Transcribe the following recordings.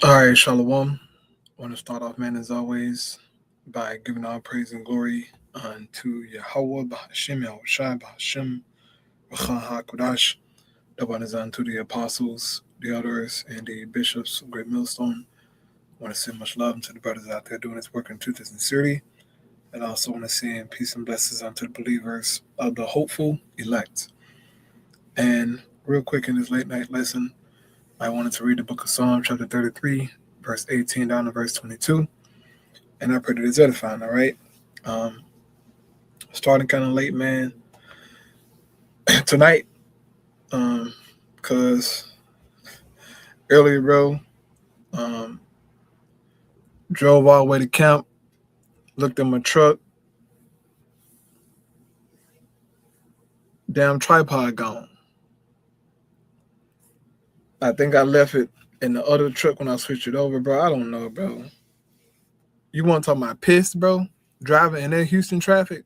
All right, Shalom. I want to start off, man, as always, by giving all praise and glory unto Yahweh, Bahashem, Yahushai, Bahashem, Racha HaKodash. The one is unto the apostles, the elders, and the bishops of Great Millstone. I want to send much love to the brothers out there doing this work in truth and sincerity. And I also want to send peace and blessings unto the believers of the hopeful elect. And real quick in this late night lesson, I wanted to read the book of Psalm, chapter 33, verse 18 down to verse 22. And I pray that it's edifying, all right? Um, Starting kind of late, man, tonight, because earlier, bro, um, drove all the way to camp, looked at my truck, damn tripod gone. I think I left it in the other truck when I switched it over, bro. I don't know, bro. You want to talk about pissed, bro? Driving in that Houston traffic?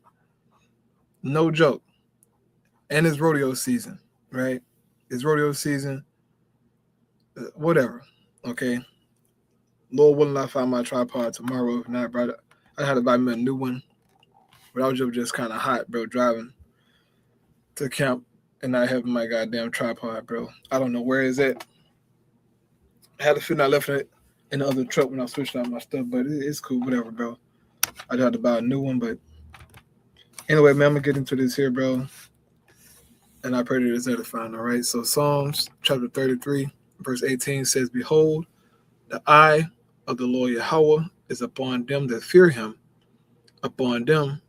No joke. And it's rodeo season, right? It's rodeo season. Whatever, okay? Lord willing, I find my tripod tomorrow. If not, bro, I had to buy me a new one. But I was just kind of hot, bro, driving to camp and not having my goddamn tripod, bro. I don't know where is it. I had a feeling I left it in the other truck when I switched out my stuff, but it's cool, whatever, bro. I had to buy a new one, but anyway, man, I'm gonna get into this here, bro. And I pray that it's edifying, all right? So Psalms chapter 33, verse 18 says, Behold, the eye of the Lord Yahweh is upon them that fear him, upon them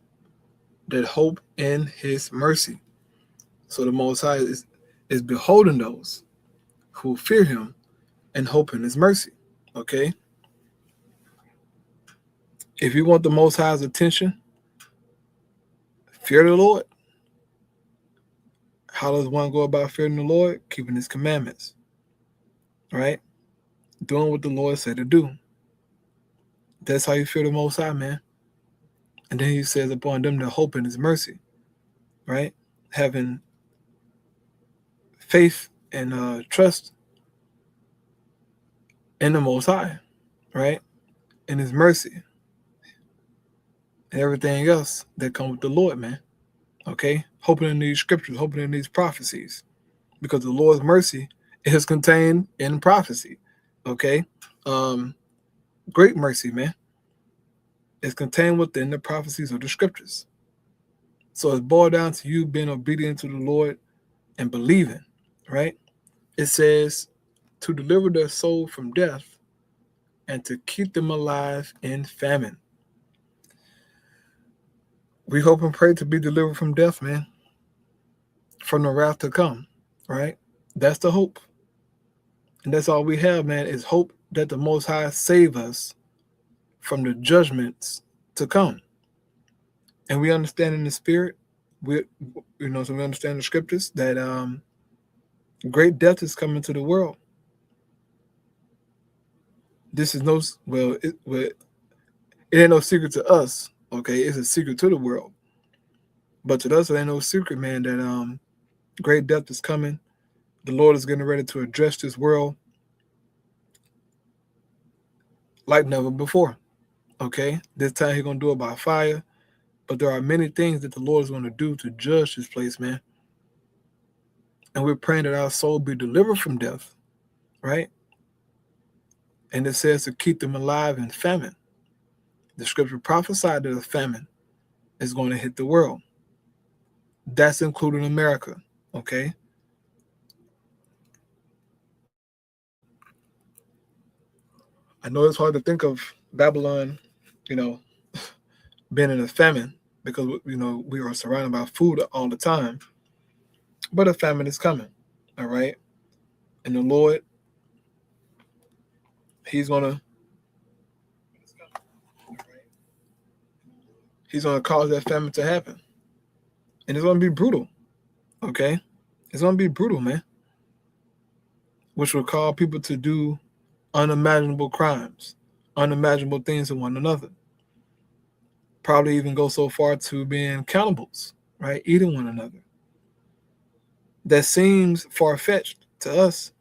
that hope in his mercy. So the Most High is beholding those who fear him and hope in his mercy, okay? If you want the Most High's attention, fear the Lord. How does one go about fearing the Lord? Keeping his commandments, right? Doing what the Lord said to do. That's how you fear the Most High, man. And then he says, upon them that hope in his mercy, right? Having faith and trust in the Most High, right? In his mercy and everything else that comes with the Lord, man. Okay? Hoping in these scriptures, hoping in these prophecies. Because the Lord's mercy is contained in prophecy. Okay? Great mercy, man. It's contained within the prophecies of the scriptures. So it's boiled down to you being obedient to the Lord and believing, right? It says to deliver their soul from death and to keep them alive in famine. We hope and pray to be delivered from death, man, from the wrath to come, right? That's the hope. And that's all we have, man, is hope that the Most High save us from the judgments to come. And we understand in the spirit, so we understand the scriptures that great death is coming to the world. This is it ain't no secret to us, okay? It's a secret to the world. But to us, it ain't no secret, man, that great death is coming. The Lord is getting ready to address this world like never before, okay? This time he's going to do it by fire. But there are many things that the Lord is going to do to judge this place, man. And we're praying that our soul be delivered from death, right? And it says to keep them alive in famine. The scripture prophesied that a famine is going to hit the world. That's including America, okay? I know it's hard to think of Babylon, you know, being in a famine because, we are surrounded by food all the time. But a famine is coming, all right? And the Lord, he's going to cause that famine to happen. And it's going to be brutal, okay? It's going to be brutal, man. Which will cause people to do unimaginable crimes, unimaginable things to one another. Probably even go so far to being cannibals, right? Eating one another. That seems far-fetched to us.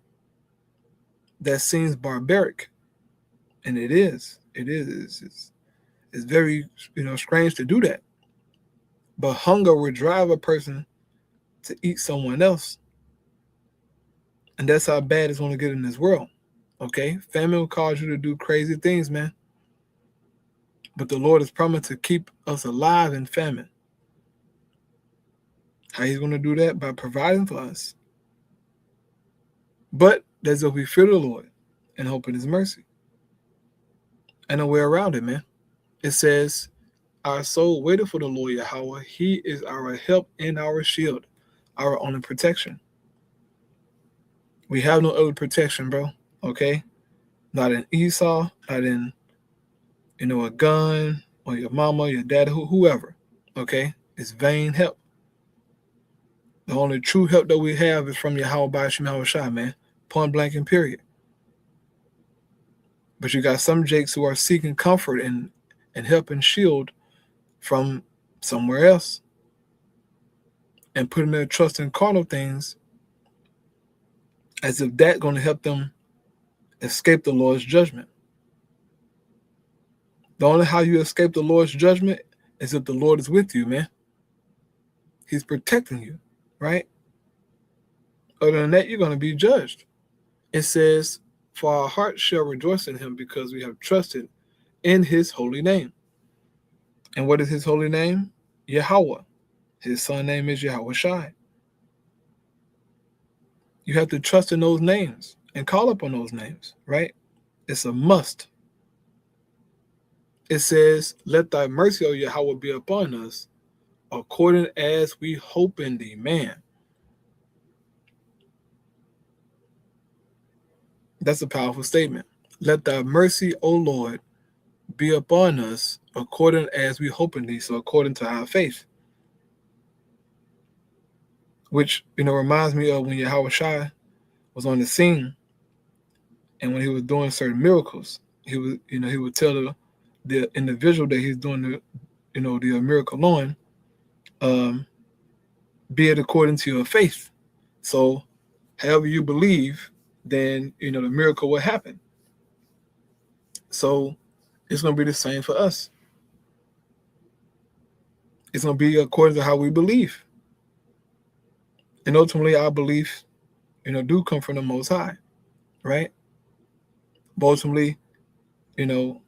That seems barbaric And it is. It's very, strange to do that. But hunger will drive a person to eat someone else. And that's how bad it's going to get in this world. Okay? Famine will cause you to do crazy things, man. But the Lord has promised to keep us alive in famine. How he's going to do that? By providing for us. But that's if we fear the Lord and hope in his mercy. And no way around it, man. It says, our soul waited for the Lord Yahweh. He is our help and our shield, our only protection. We have no other protection, bro. Okay? Not in Esau, not in, a gun, or your mama, your dad, whoever. Okay? It's vain help. The only true help that we have is from Yahweh Ba'ashim Yahushua, man. Point blank and period. But you got some jakes who are seeking comfort and help and shield from somewhere else and putting their trust in carnal things as if that's going to help them escape the Lord's judgment. The only how you escape the Lord's judgment is if the Lord is with you, man. He's protecting you, right? Other than that, you're going to be judged. It says, for our heart shall rejoice in him because we have trusted in his holy name. And what is his holy name? Yahweh. His son name is Yahweh Shai. You have to trust in those names and call upon those names, right? It's a must. It says, let thy mercy, O Yahweh, be upon us, according as we hope in thee. Man, that's a powerful statement. Let thy mercy, O Lord, be upon us, according as we hope in thee. So according to our faith. Which, reminds me of when Yahweh Shai was on the scene and when he was doing certain miracles. He was, he would tell the individual that he's doing the miracle on, be it according to your faith. So however you believe, then, the miracle will happen. So it's going to be the same for us. It's going to be according to how we believe. And ultimately our beliefs, do come from the Most High, right? But ultimately, it's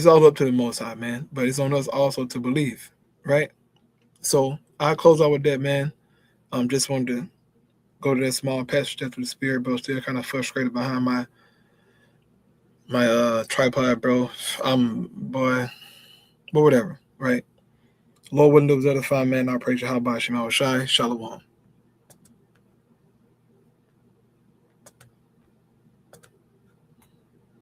all up to the Most High, man. But it's on us also to believe, right? So I'll close out with that, man. Just wanted to go to that small passage through the spirit, but still kind of frustrated behind my tripod, bro. But whatever, right? Lord willing, those other fine, man. I praise you. How about Shema Shai? Shalom.